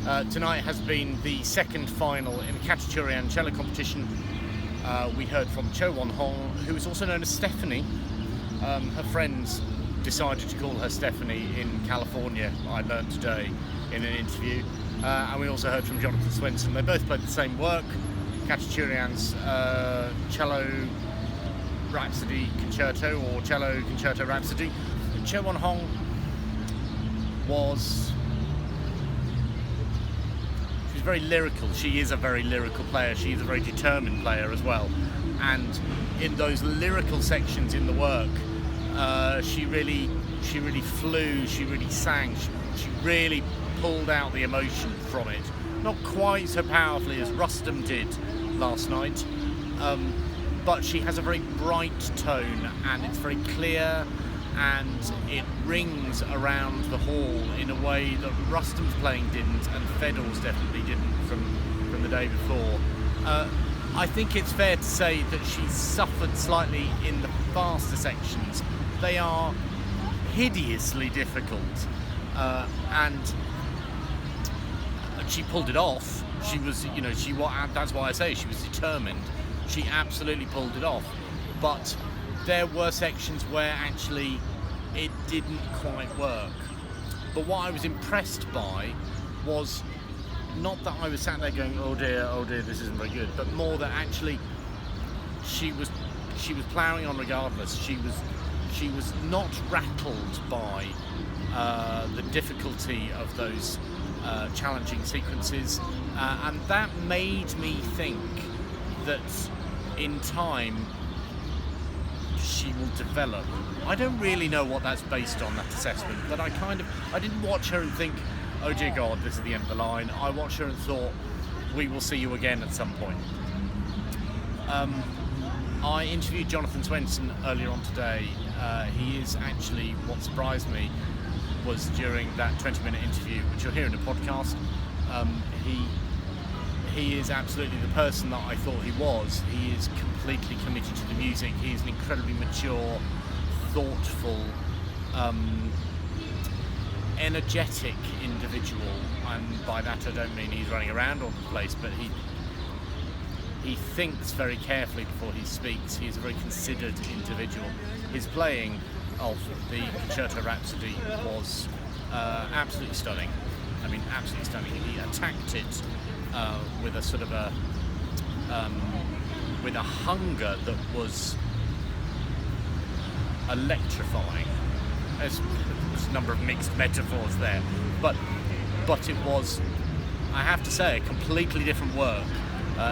Tonight has been the second final in the Khachaturian cello competition. We heard from Chae-Won, who is also known as Stephanie. Her friends decided to call her Stephanie in California, I learned today in an interview. And we also heard from Jonathan Swensen. They both played the same work, Khachaturian's Cello Rhapsody Concerto, or Cello Concerto Rhapsody. Chae-Won was very lyrical. She is a very lyrical player. She is a very determined player as well. And in those lyrical sections in the work, she really flew. She really sang. She really pulled out the emotion from it. Not quite so powerfully as Rustum did last night, but she has a very bright tone, and it's very clear, and it rings around the hall in a way that Rustum's playing didn't, and Fedor's definitely didn't from the day before. I think it's fair to say that she's suffered slightly in the faster sections. They are hideously difficult, and she pulled it off. She was, that's why I say she was determined. She absolutely pulled it off, but there were sections where actually it didn't quite work. But what I was impressed by was not that I was sat there going, oh dear, this isn't very good, but more that actually she was ploughing on regardless. She was not rattled by the difficulty of those challenging sequences, and that made me think that in time she will develop. I don't really know what that's based on, that assessment, but I didn't watch her and think, oh dear God, this is the end of the line. I watched her and thought, we will see you again at some point. I interviewed Jonathan Swensen earlier on today. He is actually, what surprised me was during that 20-minute interview, which you'll hear in the podcast, he is absolutely the person that I thought he was. He is completely committed to the music. He is an incredibly mature, thoughtful, energetic individual, and by that I don't mean he's running around all the place, but he thinks very carefully before he speaks. He's a very considered individual. His playing of the Concerto Rhapsody was absolutely stunning. I mean, absolutely stunning. He attacked it with a sort of with a hunger that was electrifying. There's a number of mixed metaphors there, but it was, I have to say, a completely different work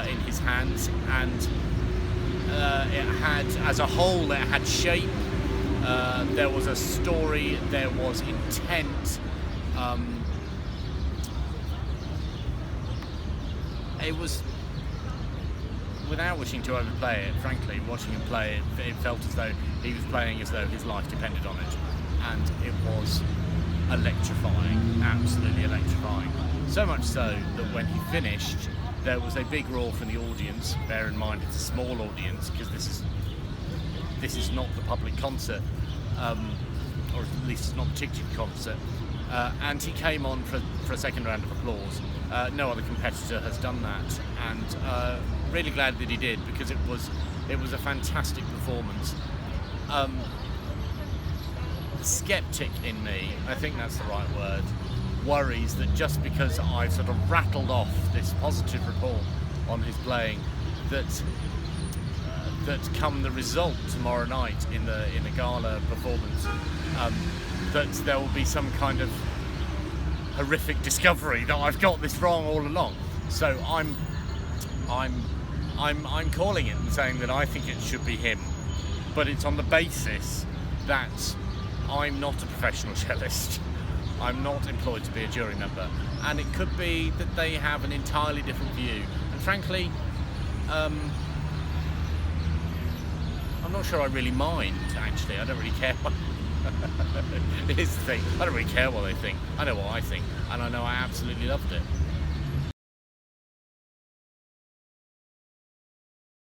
in his hands, and it had, as a whole, it had shape. There was a story, there was intent. It was, without wishing to overplay it, frankly, watching him play it, it felt as though he was playing as though his life depended on it, and it was electrifying, absolutely electrifying. So much so that when he finished, there was a big roar from the audience. Bear in mind, it's a small audience because this is not the public concert, or at least it's not the ticketed concert. And he came on for a second round of applause. No other competitor has done that, and really glad that he did, because it was a fantastic performance. The skeptic in me, I think that's the right word, worries that just because I've sort of rattled off this positive report on his playing, that come the result tomorrow night in the gala performance, that there will be some kind of horrific discovery that I've got this wrong all along. So I'm calling it and saying that I think it should be him, but it's on the basis that I'm not a professional cellist. I'm not employed to be a jury member, and it could be that they have an entirely different view. And frankly, I'm not sure I really mind, actually. I don't really care. Here's the thing, I don't really care what they think. I know what I think, and I know I absolutely loved it.